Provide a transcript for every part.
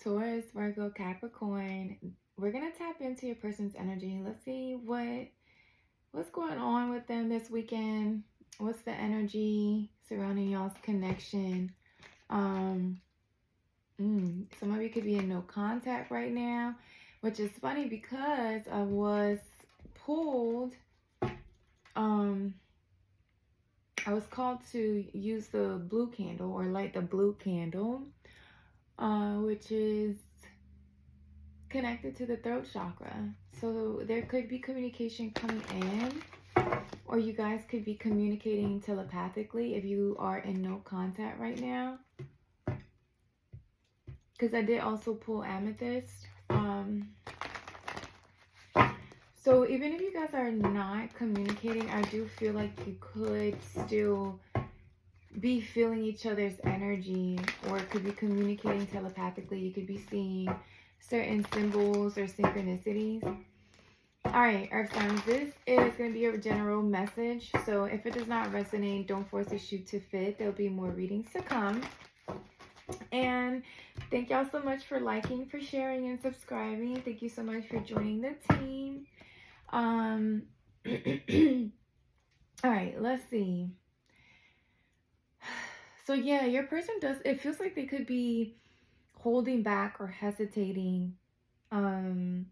Taurus, Virgo, Capricorn. We're going to tap into your person's energy. Let's see what's going on with them this weekend. What's the energy surrounding y'all's connection? Some of you could be in no contact right now, which is funny because I was pulled. I was called to use the blue candle or light the blue candle, which is connected to the throat chakra. So there could be communication coming in, or you guys could be communicating telepathically if you are in no contact right now. Because I did also pull amethyst. So even if you guys are not communicating, I do feel like you could still be feeling each other's energy, or it could be communicating telepathically. You could be seeing certain symbols or synchronicities. All right, Earth signs, this is going to be a general message. So if it does not resonate, don't force the shoe to fit. There'll be more readings to come. And thank y'all so much for liking, for sharing, and subscribing. Thank you so much for joining the team. All right, let's see. So yeah, your person it feels like they could be holding back or hesitating, or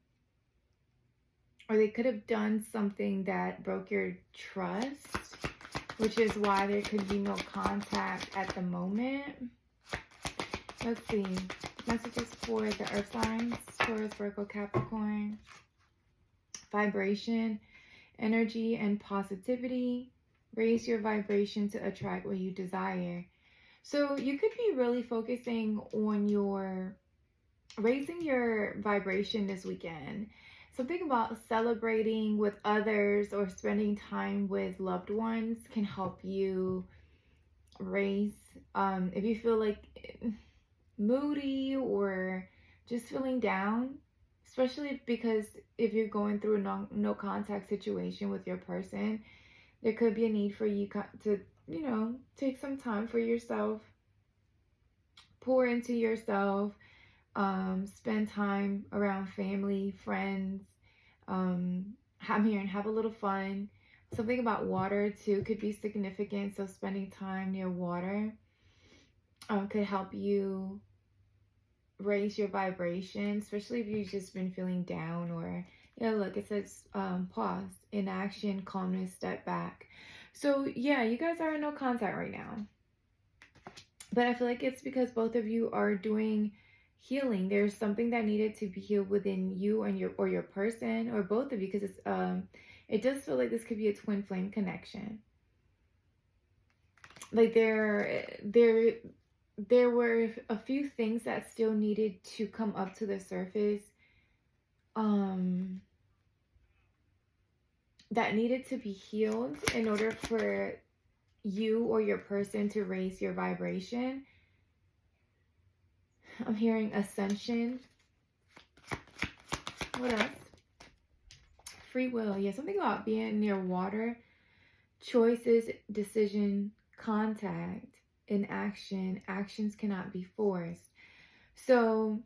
they could have done something that broke your trust, which is why there could be no contact at the moment. Let's see. Messages for the Earth signs, Taurus, Virgo, Capricorn. Vibration, energy, and positivity. Raise your vibration to attract what you desire. So you could be really focusing on raising your vibration this weekend. Something about celebrating with others or spending time with loved ones can help you raise. If you feel like moody or just feeling down, especially because if you're going through a no contact situation with your person, there could be a need for you to, take some time for yourself, pour into yourself, spend time around family, friends, have a little fun. Something about water too could be significant. So spending time near water could help you raise your vibration, especially if you've just been feeling down. Or look, it says pause, inaction, calmness, step back. So yeah, you guys are in no contact right now, but I feel like it's because both of you are doing healing. There's something that needed to be healed within you and your person, or both of you, because it does feel like this could be a twin flame connection. Like there were a few things that still needed to come up to the surface, that needed to be healed in order for you or your person to raise your vibration. I'm hearing ascension. What else? Free will. Yeah, something about being near water. Choices, decision, contact, inaction. Actions cannot be forced. So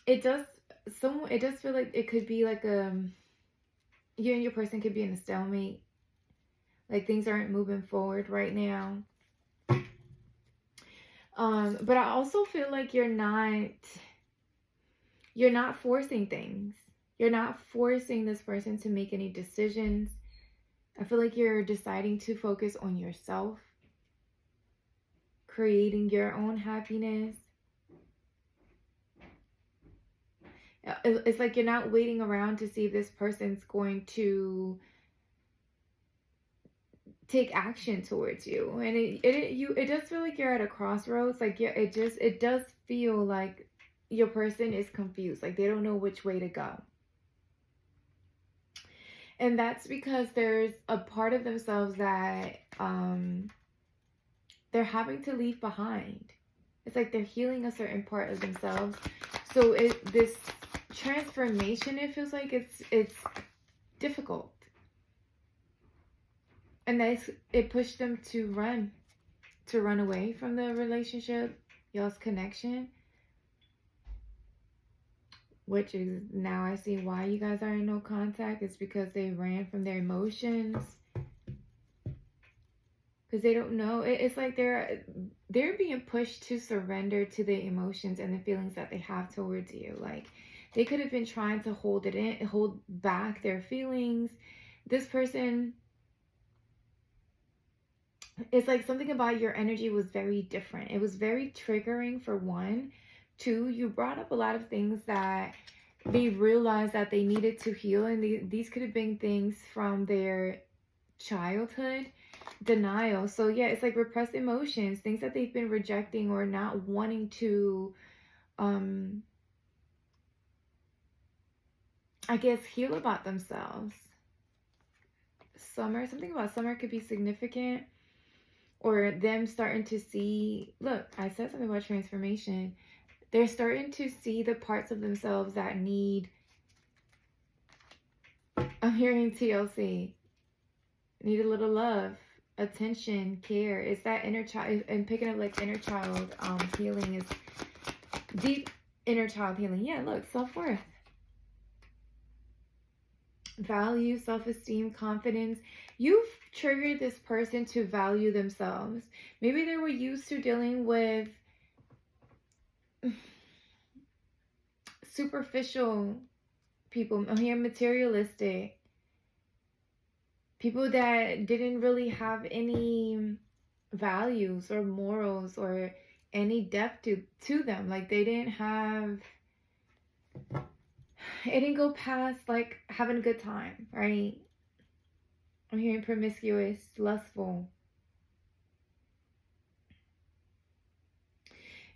it does feel like it could be like you and your person could be in a stalemate. Like things aren't moving forward right now. But I also feel like you're not forcing things. You're not forcing this person to make any decisions. I feel like you're deciding to focus on yourself, creating your own happiness. It's like you're not waiting around to see if this person's going to take action towards you. And it does feel like you're at a crossroads. Like it does feel like your person is confused. Like they don't know which way to go. And that's because there's a part of themselves that they're having to leave behind. It's like they're healing a certain part of themselves. So this transformation, it feels like it's difficult. And it pushed them to run away from the relationship. y'all's connection, which is now I see why you guys are in no contact. It's because they ran from their emotions. Because they don't know. It's like they're being pushed to surrender to the emotions and the feelings that they have towards you. Like, they could have been trying to hold back their feelings. This person, it's like something about your energy was very different. It was very triggering, for one. Two, you brought up a lot of things that they realized that they needed to heal. And these could have been things from their childhood. Denial. So yeah, it's like repressed emotions, things that they've been rejecting or not wanting to I guess heal about themselves. Summer, something about summer could be significant, or them starting to see, look, I said something about transformation. They're starting to see the parts of themselves that need, I'm hearing TLC, need a little love, attention, care. It's that inner child. And picking up like inner child healing is deep inner child healing. Yeah, look, self-worth, value, self-esteem, confidence. You've triggered this person to value themselves. Maybe they were used to dealing with superficial people. I'm here materialistic people that didn't really have any values or morals or any depth to them. Like, they didn't have, it didn't go past like having a good time, right? I'm hearing promiscuous, lustful.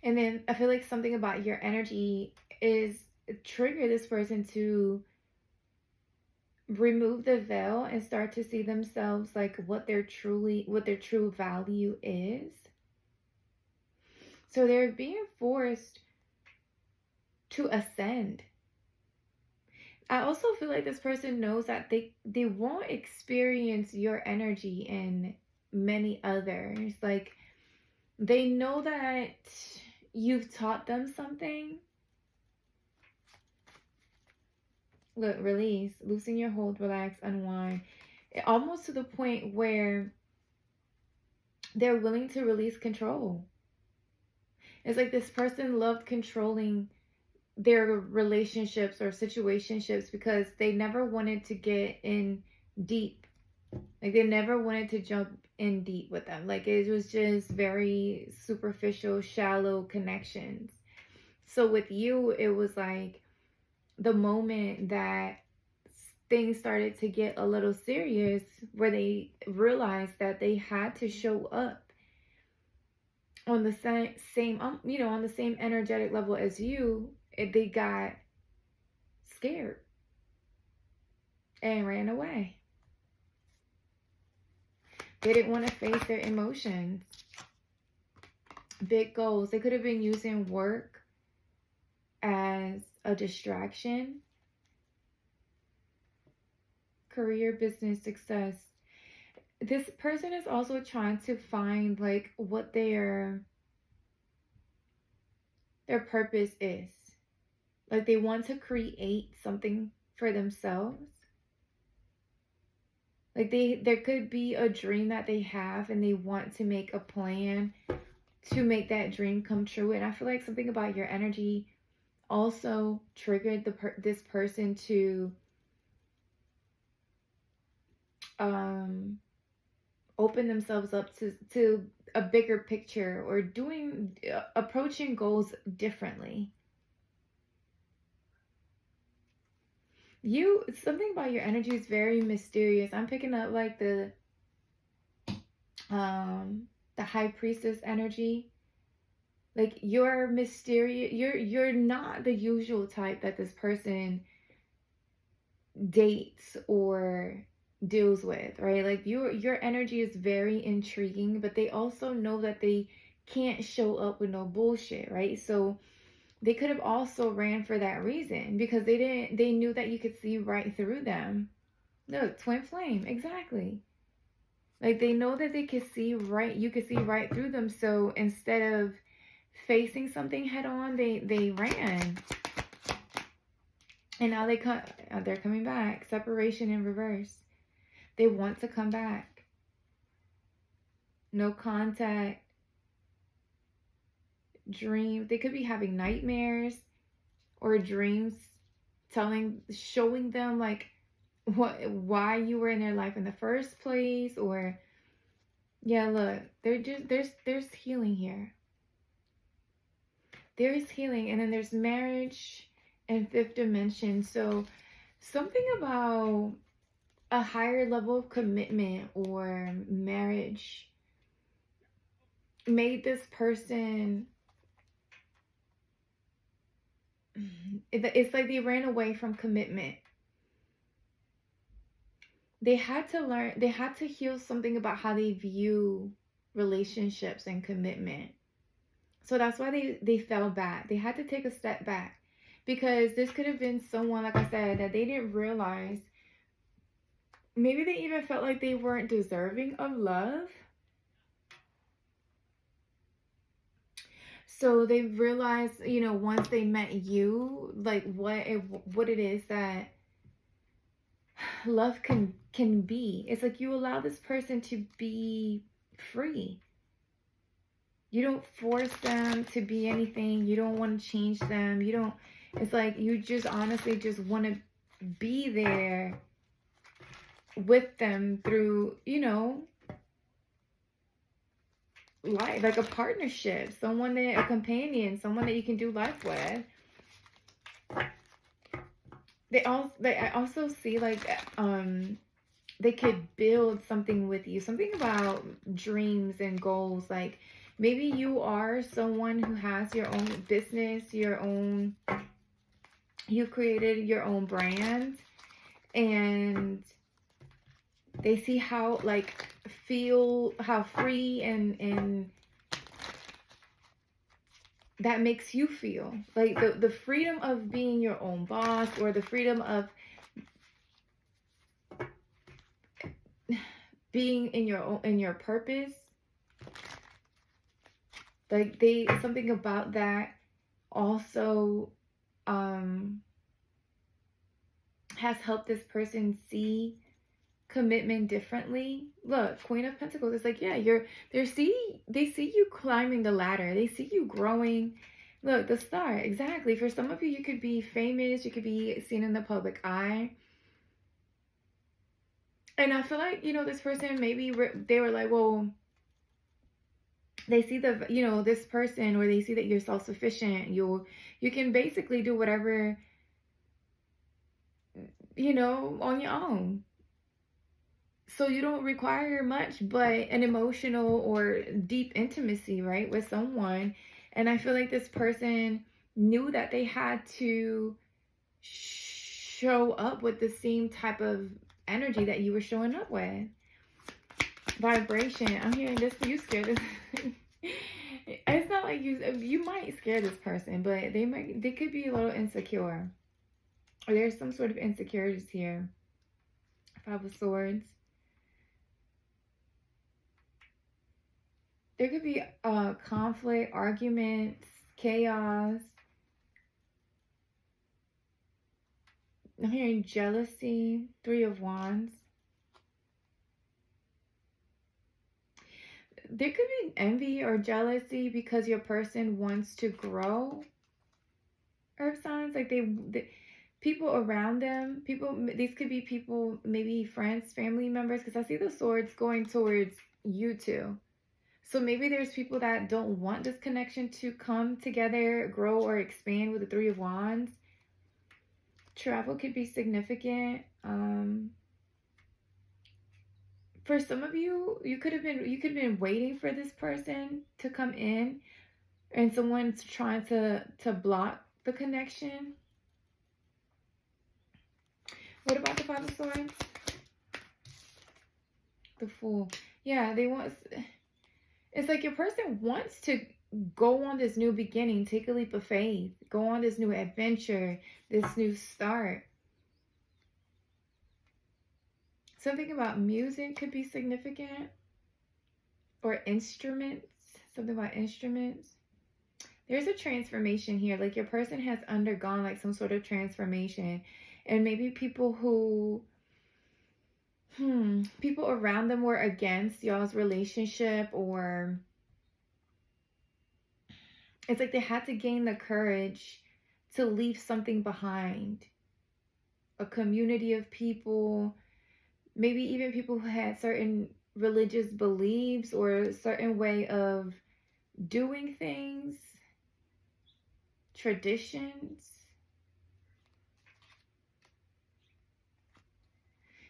And then I feel like something about your energy is trigger this person to remove the veil and start to see themselves like what their true value is. So they're being forced to ascend. I also feel like this person knows that they won't experience your energy in many others. Like, they know that you've taught them something. Look, release, loosen your hold, relax, unwind. Almost to the point where they're willing to release control. It's like this person loved controlling their relationships or situationships because they never wanted to get in deep. Like, they never wanted to jump in deep with them. Like, it was just very superficial, shallow connections. So with you, it was like the moment that things started to get a little serious, where they realized that they had to show up on the same on the same energetic level as you, they got scared and ran away. They didn't want to face their emotions. Big goals. They could have been using work as a distraction. Career, business, success. This person is also trying to find like what their purpose is. Like, they want to create something for themselves. Like, there could be a dream that they have and they want to make a plan to make that dream come true. And I feel like something about your energy also triggered this person to open themselves up to a bigger picture, or approaching goals differently. Something about your energy is very mysterious. I'm picking up like the high priestess energy. Like, you're mysterious. You're not the usual type that this person dates or deals with, right? Like, your energy is very intriguing, but they also know that they can't show up with no bullshit, right? So they could have also ran for that reason, because they knew that you could see right through them. Look, twin flame, exactly. Like, they know that you could see right through them. So instead of facing something head on, they ran. And now they're coming back. Separation in reverse. They want to come back. No contact. Dream. They could be having nightmares or dreams showing them like why you were in their life in the first place. Or yeah, look, there's healing here. There is healing, and then there's marriage and fifth dimension. So something about a higher level of commitment or marriage made this person, it's like they ran away from commitment. They had to heal something about how they view relationships and commitment. So that's why they fell back. They had to take a step back, because this could have been someone, like I said, that they didn't realize. Maybe they even felt like they weren't deserving of love. So they realized, once they met you, like what it is that love can be. It's like you allow this person to be free. You don't force them to be anything. You don't want to change them. It's like you just honestly just want to be there with them through, life, like a partnership, a companion, someone that you can do life with. I also see like they could build something with you, something about dreams and goals. Like maybe you are someone who has your own business, you've created your own brand, and they see how how free and that makes you feel. Like the freedom of being your own boss, or the freedom of being in your purpose. Like something about that also has helped this person see commitment differently. Look, Queen of Pentacles. It's like, yeah, they see you climbing the ladder. They see you growing. Look, the star. Exactly. For some of you, you could be famous. You could be seen in the public eye. And I feel like, this person, maybe they were like, well, they see this person, or they see that you're self-sufficient. You can basically do whatever, on your own. So you don't require much but an emotional or deep intimacy, right, with someone. And I feel like this person knew that they had to show up with the same type of energy that you were showing up with. Vibration. I'm hearing this. You scared this. It's not like you might scare this person, but they could be a little insecure. Or there's some sort of insecurities here. Five of Swords. There could be conflict, arguments, chaos. I'm hearing jealousy. Three of Wands. There could be envy or jealousy because your person wants to grow. Earth signs, like they people around them, these could be people, maybe friends, family members, because I see the swords going towards you two. So maybe there's people that don't want this connection to come together, grow, or expand with the Three of Wands. Travel could be significant. For some of you, you could have been waiting for this person to come in, and someone's trying to block the connection. What about the Five of Swords? The Fool. Yeah, it's like your person wants to go on this new beginning, take a leap of faith, go on this new adventure, this new start. Something about music could be significant. Or instruments. Something about instruments. There's a transformation here. Like, your person has undergone like some sort of transformation. And maybe people who, people around them were against y'all's relationship, or it's like they had to gain the courage to leave something behind. A community of people, maybe even people who had certain religious beliefs or a certain way of doing things, traditions.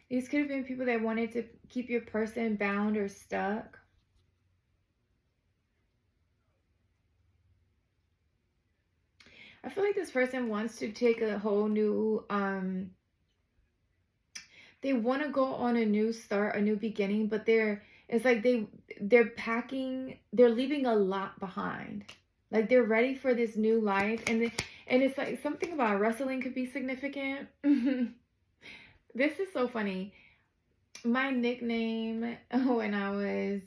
These could have been people that wanted to keep your person bound or stuck. I feel like this person wants to take a whole new, they want to go on a new start, a new beginning, but it's like they're leaving a lot behind. Like, they're ready for this new life, and it's like something about wrestling could be significant. This is so funny. My nickname when I was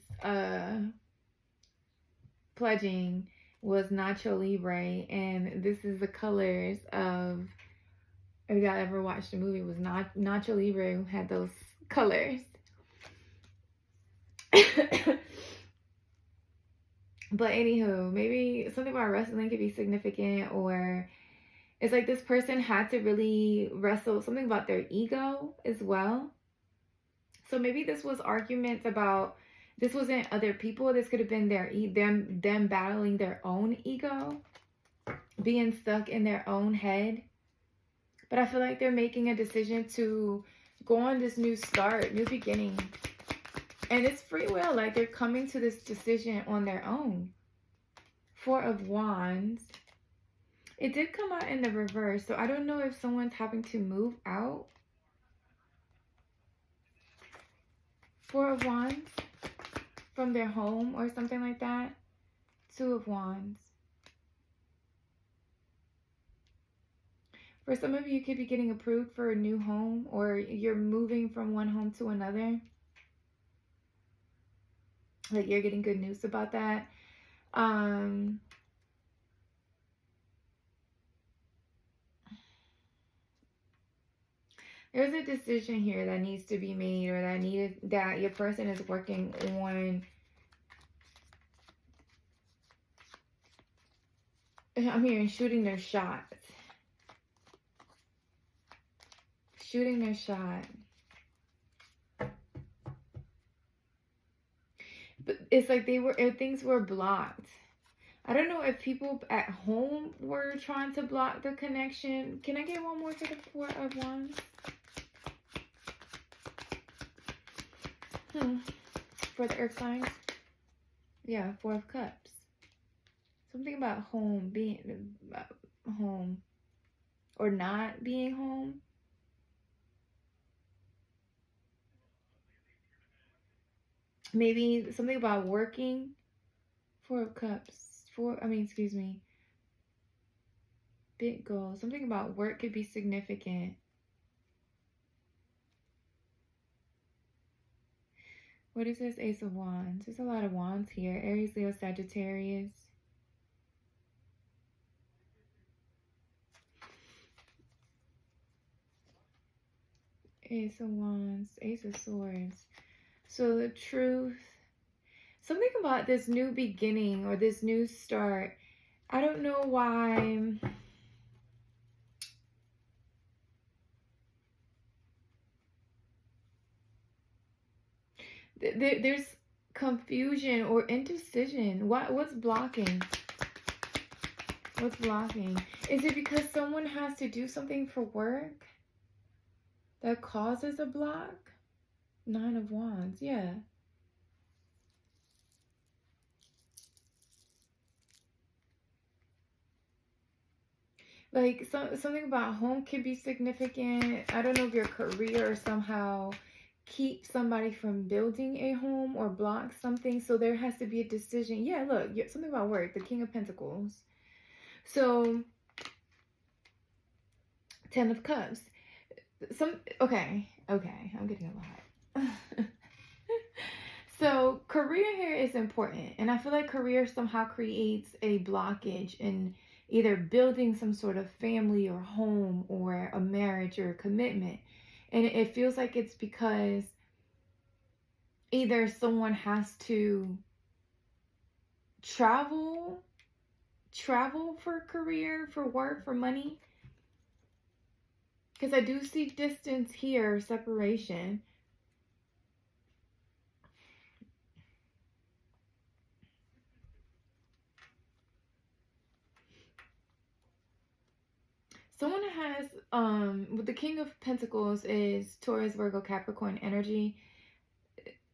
pledging was Nacho Libre, and this is the colors of, if y'all ever watched the movie, was Nacho Libre, who had those colors. But anywho, maybe something about wrestling could be significant, or it's like this person had to really wrestle something about their ego as well. So maybe this was arguments about, this wasn't other people. This could have been them battling their own ego, being stuck in their own head. But I feel like they're making a decision to go on this new start, new beginning. And it's free will. Like, they're coming to this decision on their own. Four of Wands. It did come out in the reverse, so I don't know if someone's having to move out. Four of Wands from their home or something like that. Two of Wands. For some of you, you could be getting approved for a new home, or you're moving from one home to another. Like, you're getting good news about that. There's a decision here that needs to be made, or that your person is working on. I'm hearing shooting their shot. Shooting their shot. But it's like things were blocked. I don't know if people at home were trying to block the connection. Can I get one more for the Four of Wands? For the earth signs? Yeah, Four of Cups. Something about home, being home, or not being home. Maybe something about working. Four of Cups. Big goal. Something about work could be significant. What is this? Ace of Wands. There's a lot of wands here. Aries, Leo, Sagittarius. Ace of Wands. Ace of Swords. So the truth. Something about this new beginning or this new start. I don't know why. There's confusion or indecision. What's blocking? What's blocking? Is it because someone has to do something for work that causes a block? Nine of Wands, yeah. Like, something about home could be significant. I don't know if your career somehow keep somebody from building a home or block something. So there has to be a decision. Yeah, look, something about work. The King of Pentacles. So, Ten of Cups. Okay, I'm getting a lot. So career here is important, and I feel like career somehow creates a blockage in either building some sort of family or home or a marriage or a commitment. And it feels like it's because either someone has to travel for career, for work, for money. Because I do see distance here, separation. Someone has with the King of Pentacles is Taurus, Virgo, Capricorn energy.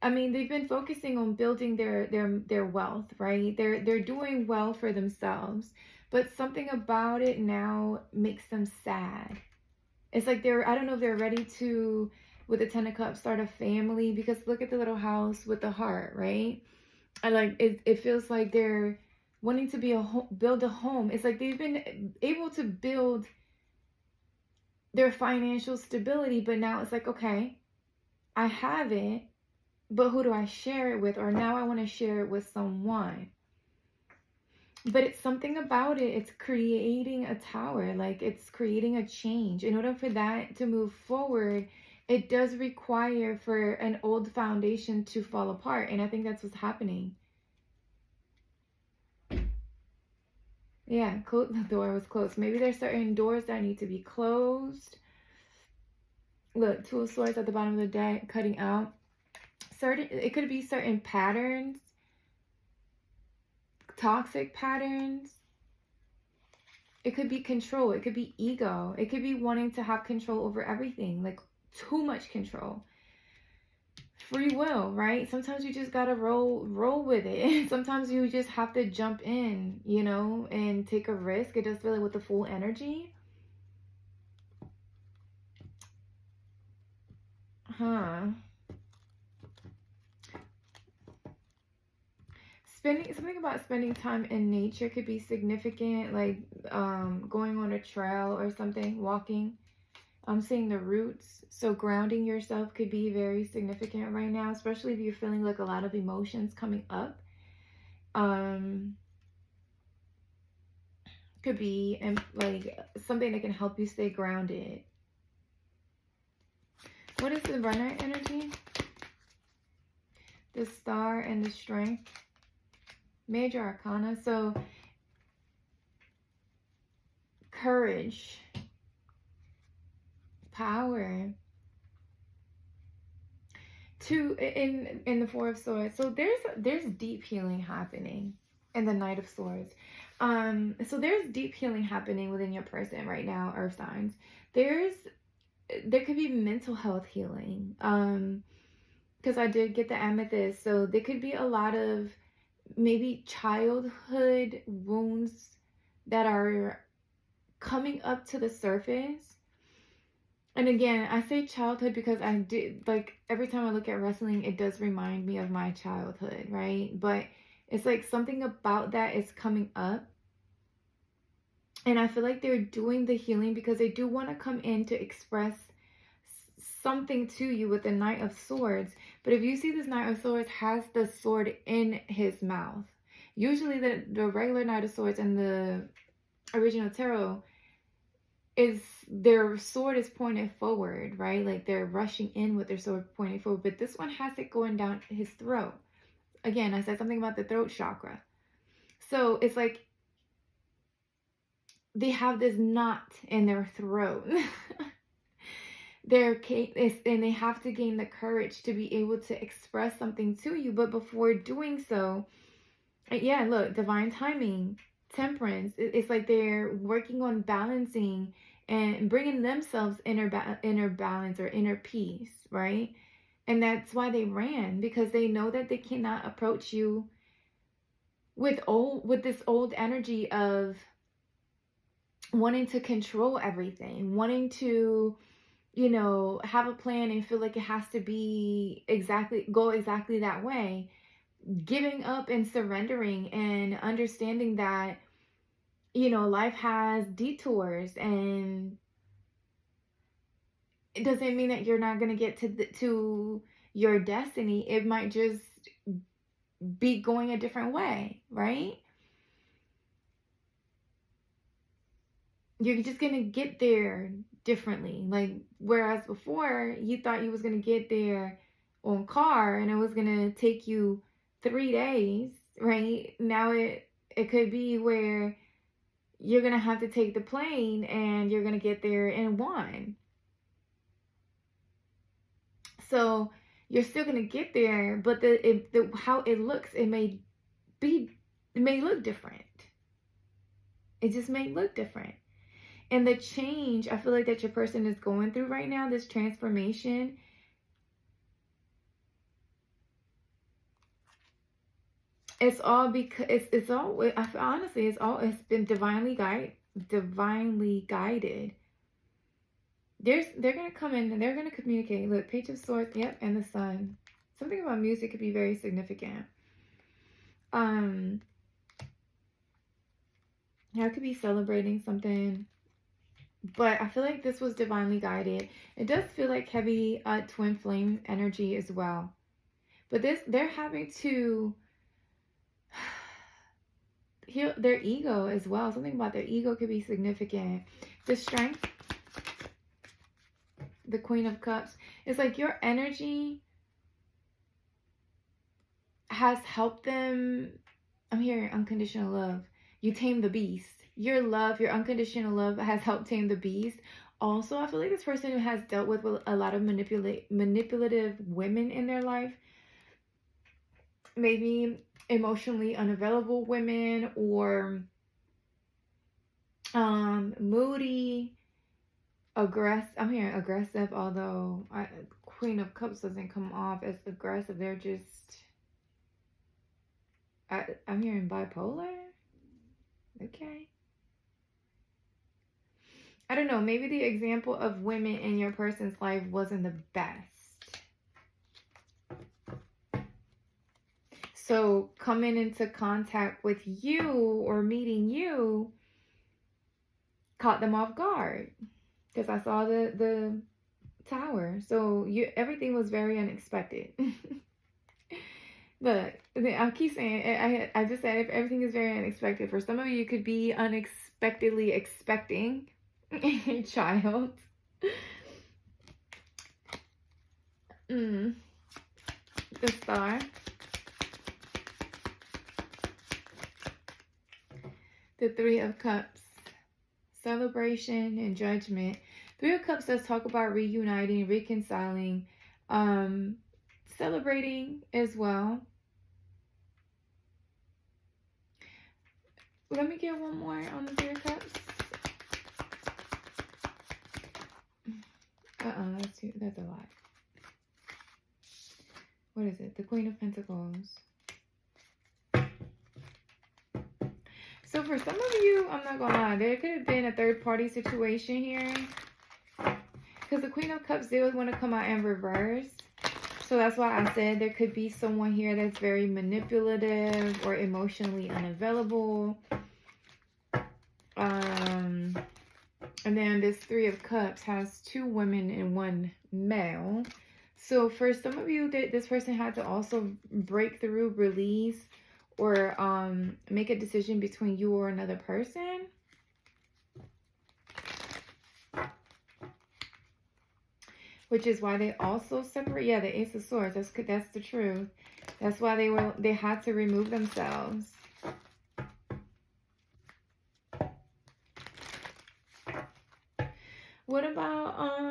I mean, they've been focusing on building their wealth, right? They're doing well for themselves, but something about it now makes them sad. It's like I don't know if they're ready to, with the Ten of Cups, start a family, because look at the little house with the heart, right? I like it. It feels like they're wanting to build a home. It's like they've been able to build their financial stability, but now it's like, okay, I have it, but who do I share it with? Or now I want to share it with someone. But it's something about it. It's creating a tower. Like, it's creating a change. In order for that to move forward, it does require for an old foundation to fall apart. And I think that's what's happening. Yeah, the door was closed. Maybe there's certain doors that need to be closed. Look, Two of Swords at the bottom of the deck, cutting out. It could be certain patterns, toxic patterns. It could be control. It could be ego. It could be wanting to have control over everything, like too much control. Free will, right? Sometimes you just gotta roll with it. Sometimes you just have to jump in, you know, and take a risk. It does feel like with the full energy. Something about spending time in nature could be significant, like going on a trail or something, walking. I'm seeing the roots, so grounding yourself could be very significant right now, especially if you're feeling like a lot of emotions coming up. Could be like something that can help you stay grounded. What is the runner energy? The Star and the Strength. Major Arcana. So courage, power. In the Four of Swords. So there's deep healing happening in the Knight of Swords. So there's deep healing happening within your person right now, Earth signs. There could be mental health healing. Because I did get the Amethyst. So there could be a lot of maybe childhood wounds that are coming up to the surface. And again, I say childhood because I did, like, every time I look at wrestling, it does remind me of my childhood, right? But it's like something about that is coming up. And I feel like they're doing the healing because they do want to come in to express something to you with the Knight of Swords. But if you see this Knight of Swords has the sword in his mouth. Usually the regular Knight of Swords and the original tarot is their sword is pointed forward, right? Like they're rushing in with their sword pointed forward. But this one has it going down his throat. Again, I said something about the throat chakra. So it's like they have this knot in their throat. And they have to gain the courage to be able to express something to you. But before doing so, yeah, look, divine timing, temperance. It's like they're working on balancing and bringing themselves inner balance or inner peace, right? And that's why they ran, because they know that they cannot approach you with this old energy of wanting to control everything, wanting to, you know, have a plan and feel like it has to go exactly that way. Giving up and surrendering and understanding that, you know, life has detours, and it doesn't mean that you're not going to get to your destiny. It might just be going a different way, right? You're just going to get there differently. Like, whereas before you thought you was going to get there on car and it was going to take you 3 days, right? Now it could be where you're going to have to take the plane and you're going to get there in 1. So you're still going to get there, but how it looks, it may look different. It just may look different. And the change, I feel like, that your person is going through right now, this transformation, it's all because it's all, I feel, honestly, it's been divinely guided. They're gonna come in and they're gonna communicate. Look, Page of Swords, yep, and the Sun. Something about music could be very significant. I could be celebrating something. But I feel like this was divinely guided. It does feel like heavy twin flame energy as well. But they're having to heal their ego as well. Something about their ego could be significant. The Strength, the Queen of Cups. It's like your energy has helped them. I'm hearing unconditional love. You tame the beast. Your love, your unconditional love has helped tame the beast. Also, I feel like this person who has dealt with a lot of manipulative women in their life, maybe emotionally unavailable women, or moody, aggressive. I'm hearing aggressive, although Queen of Cups doesn't come off as aggressive. They're just, I'm hearing bipolar. Okay. I don't know, maybe the example of women in your person's life wasn't the best. So coming into contact with you or meeting you caught them off guard. Because I saw the Tower. So everything was very unexpected. Look, I keep saying, I just said everything is very unexpected. For some of you, you could be unexpectedly expecting a child. The Star. The Three of Cups. Celebration and Judgment. Three of Cups does talk about reuniting, reconciling, celebrating as well. Let me get one more on the Three of Cups. That's a lot. What is it? The Queen of Pentacles. So for some of you, I'm not gonna lie, there could have been a third party situation here. Because the Queen of Cups did want to come out in reverse. So that's why I said there could be someone here that's very manipulative or emotionally unavailable. And then this Three of Cups has 2 women and 1 male. So for some of you, this person had to also break through, release, or make a decision between you or another person. Which is why they also separate. Yeah, the Ace of Swords. That's the truth. That's why they had to remove themselves. What about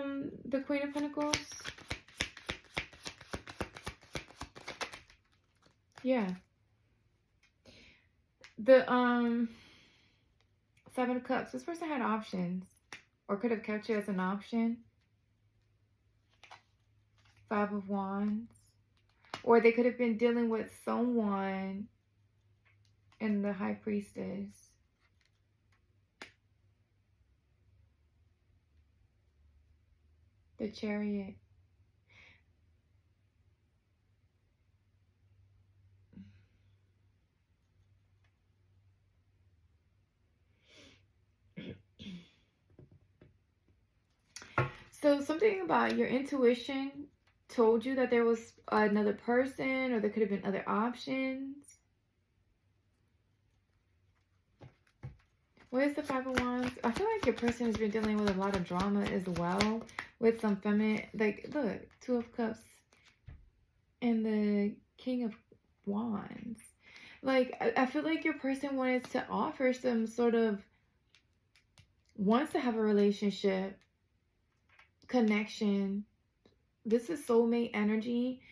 the Queen of Pentacles? Yeah. The Seven of Cups. This person had options, or could have kept you as an option. 5 of Wands. Or they could have been dealing with someone in the High Priestess. The Chariot. So something about your intuition told you that there was another person, or there could have been other options. What is the Five of Wands? I feel like your person has been dealing with a lot of drama as well, with some feminine, like, look, Two of Cups and the King of Wands. Like, I feel like your person wanted to offer some sort of, wants to have a relationship, connection. This is soulmate energy,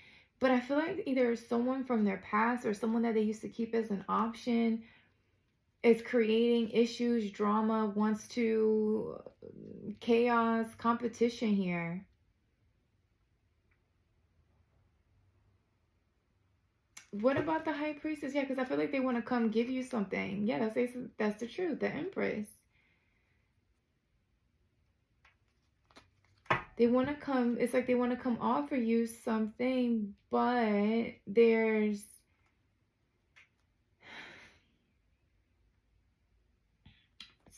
but I feel like either someone from their past or someone that they used to keep as an option is creating issues, drama, wants to, chaos, competition here. What about the High Priestess? Yeah, because I feel like they want to come give you something. Yeah, that's the truth. The Empress. They want to come, it's like they want to come offer you something, but there's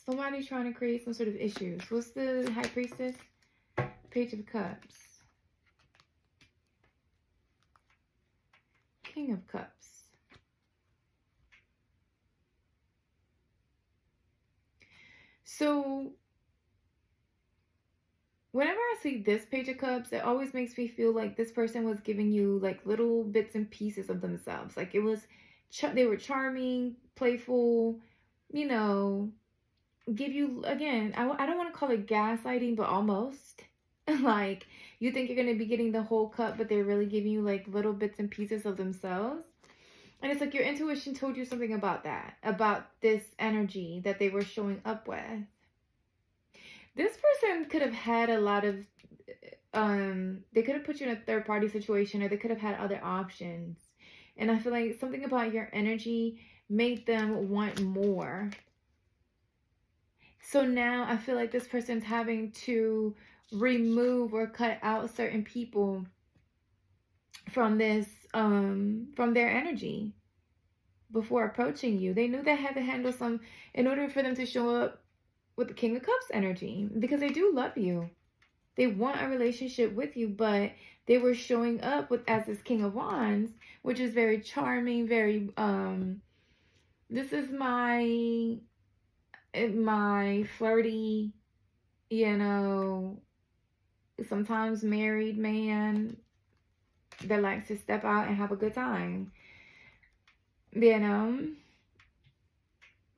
somebody trying to create some sort of issues. What's the High Priestess? Page of Cups. King of Cups. So whenever I see this Page of Cups, it always makes me feel like this person was giving you like little bits and pieces of themselves. Like it was, they were charming, playful, you know, give you, again, I don't want to call it gaslighting, but almost. Like, you think you're going to be getting the whole cup, but they're really giving you like little bits and pieces of themselves. And it's like your intuition told you something about that, about this energy that they were showing up with. This person could have had a lot of, they could have put you in a third party situation, or they could have had other options. And I feel like something about your energy made them want more. So now I feel like this person's having to remove or cut out certain people from this, from their energy before approaching you. They knew they had to handle some, in order for them to show up with the King of Cups energy, because they do love you. They want a relationship with you, but they were showing up with, as this King of Wands, which is very charming, very, this is my flirty, you know, sometimes married man that likes to step out and have a good time. You know,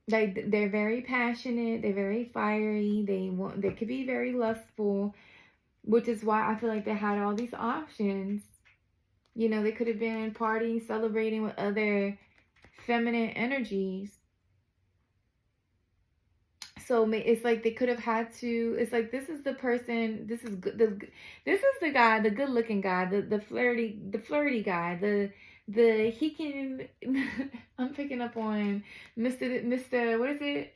they're very passionate, they're very fiery, they could be very lustful, which is why I feel like they had all these options. You know, they could have been partying, celebrating with other feminine energies. So it's like they could have had to, it's like, this is the person, this is good, this is the guy, the good looking guy, the flirty guy, he can, I'm picking up on Mr. What is it?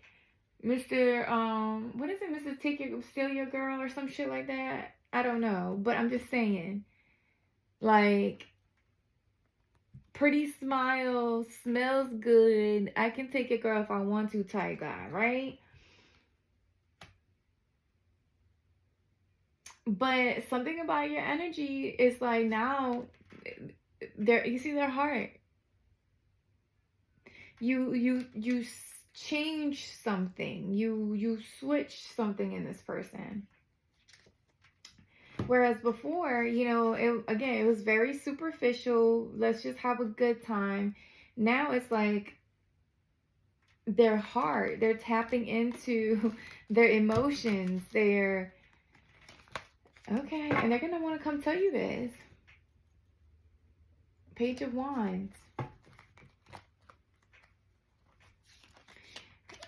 What is it? Mr. Steal Your Girl or some shit like that. I don't know, but I'm just saying, like, pretty smile, smells good, I can take a girl if I want to type guy, right? But something about your energy is like, now you see their heart. You change something. You switch something in this person. Whereas before, you know, it was very superficial. Let's just have a good time. Now it's like their heart. They're tapping into their emotions. Okay, and they're going to want to come tell you this. Page of Wands.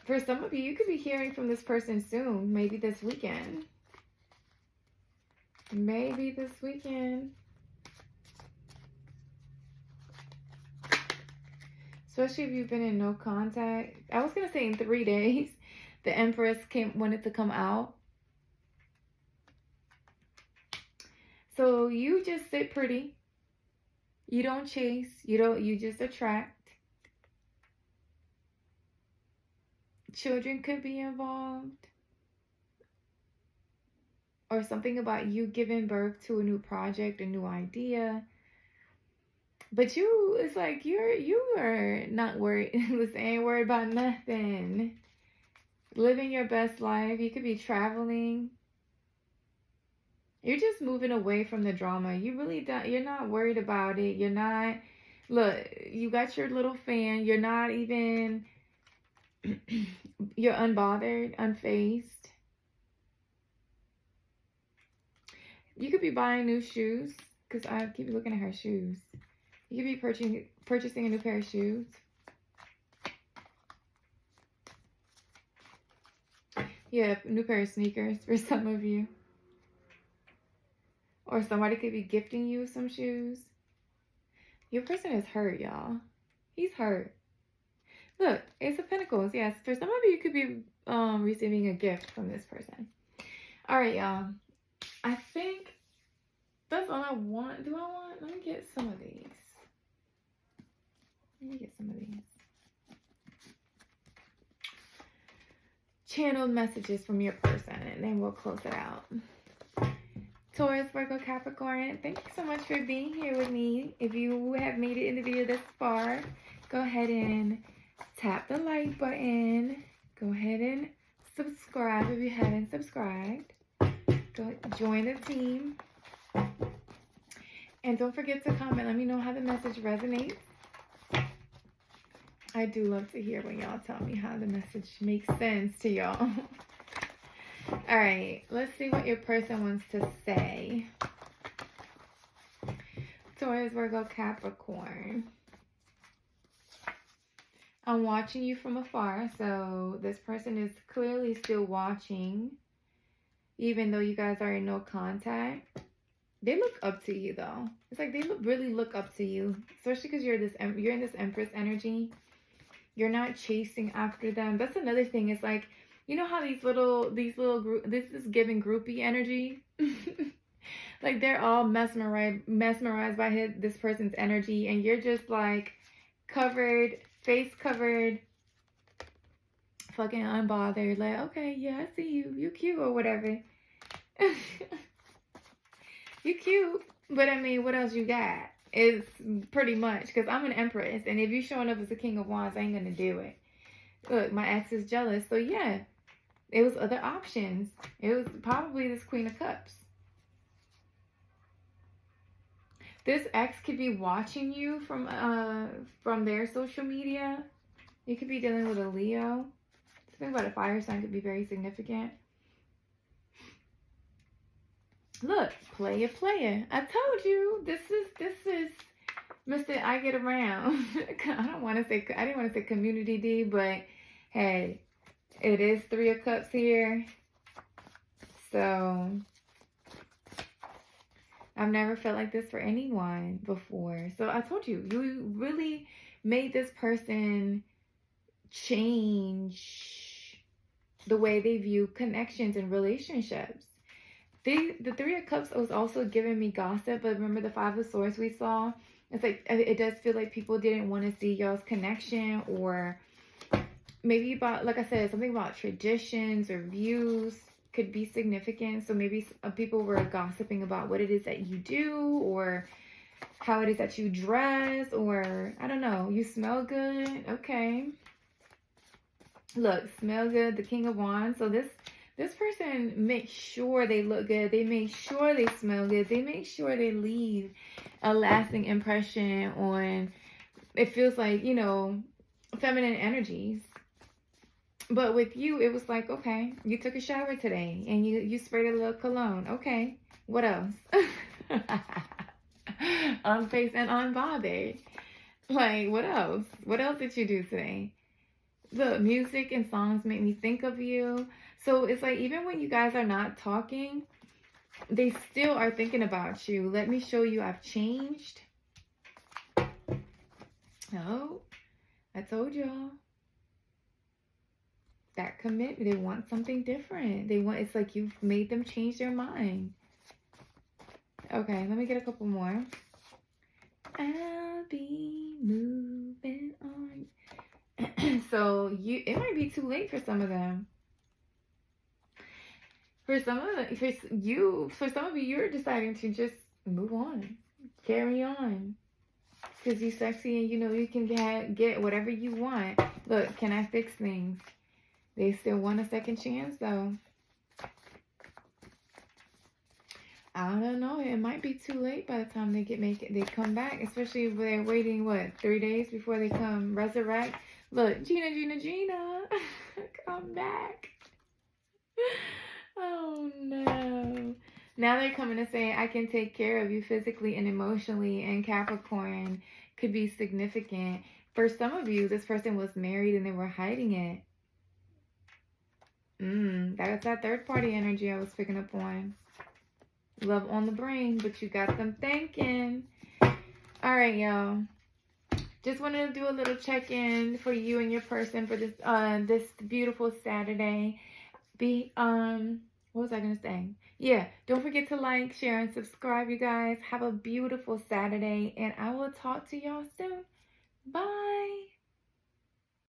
For some of you, you could be hearing from this person soon. Maybe this weekend. Maybe this weekend. Especially if you've been in no contact. I was going to say in 3 days. The Empress wanted to come out. So you just sit pretty. You don't chase. You just attract. Children could be involved. or something about you giving birth to a new project, a new idea. But you, it's like you are not worried. Listen, ain't worried about nothing. Living your best life. You could be traveling. You're just moving away from the drama. You really don't. You're not worried about it. You're not. Look, you got your little fan. You're not even. You're unbothered, unfazed. You could be buying new shoes, because I keep looking at her shoes. You could be purchasing a new pair of shoes. Yeah, a new pair of sneakers for some of you. Or somebody could be gifting you some shoes. Your person is hurt, y'all. He's hurt. Look, Ace of Pentacles. Yes, for some of you, you could be receiving a gift from this person. All right, y'all. I think that's all I want. Do I want? Let me get some of these. Channeled messages from your person, and then we'll close it out. Taurus, Virgo, Capricorn, thank you so much for being here with me. If you have made it in the video this far, go ahead and tap the like button. Go ahead and subscribe if you haven't subscribed. Go join the team. And don't forget to comment. Let me know how the message resonates. I do love to hear when y'all tell me how the message makes sense to y'all. All right, let's see what your person wants to say. Taurus, Virgo, Capricorn. I'm watching you from afar, so this person is clearly still watching, even though you guys are in no contact. They look up to you, though. It's like they really look up to you, especially because you're in this Empress energy. You're not chasing after them. That's another thing. It's like, you know how these little group, this is giving groupie energy. Like they're all mesmerized by this person's energy, and you're just like covered, face covered, fucking unbothered. Like, okay, yeah, I see you. You cute or whatever. You cute, but I mean, what else you got? It's pretty much, because I'm an Empress, and if you're showing up as a King of Wands, I ain't gonna do it. Look, my ex is jealous, so yeah, it was other options. It was probably this Queen of Cups. This ex could be watching you from their social media. You could be dealing with a Leo. Something about a fire sign could be very significant. Look, player. I told you, this is Mr. I get around. I didn't want to say community D, but hey, it is 3 of Cups here. So I've never felt like this for anyone before. So I told you, you really made this person change the way they view connections and relationships. The 3 of Cups was also giving me gossip, but remember the 5 of Swords we saw? It's like, it does feel like people didn't want to see y'all's connection, or maybe about, like I said, something about traditions or views could be significant. So maybe people were gossiping about what it is that you do, or how it is that you dress, or I don't know, you smell good. Okay. Look, smell good, the King of Wands. So this person makes sure they look good. They make sure they smell good. They make sure they leave a lasting impression on, it feels like, you know, feminine energies. But with you, it was like, okay, you took a shower today and you sprayed a little cologne. Okay, what else? Unfazed and unbothered. Like, what else? What else did you do today? The music and songs make me think of you. So it's like, even when you guys are not talking, they still are thinking about you. Let me show you I've changed. Oh, I told y'all. That commitment, they want something different. It's like you've made them change their mind. Okay, let me get a couple more. I'll be moving on. So it might be too late for some of them. For some of you, you're deciding to just move on, carry on, because you're sexy and you know you can get whatever you want. Look, can I fix things? They still want a second chance, though. I don't know. It might be too late by the time they come back, especially if they're waiting, what, 3 days before they come resurrect. Look, Gina, come back. Oh, no. Now they're coming to say, I can take care of you physically and emotionally, and Capricorn could be significant. For some of you, this person was married and they were hiding it. That's that third party energy I was picking up on. Love on the brain, but you got them thinking. All right, y'all. Just wanted to do a little check-in for you and your person for this beautiful Saturday. What was I gonna say? Yeah, don't forget to like, share, and subscribe, you guys. Have a beautiful Saturday, and I will talk to y'all soon. Bye.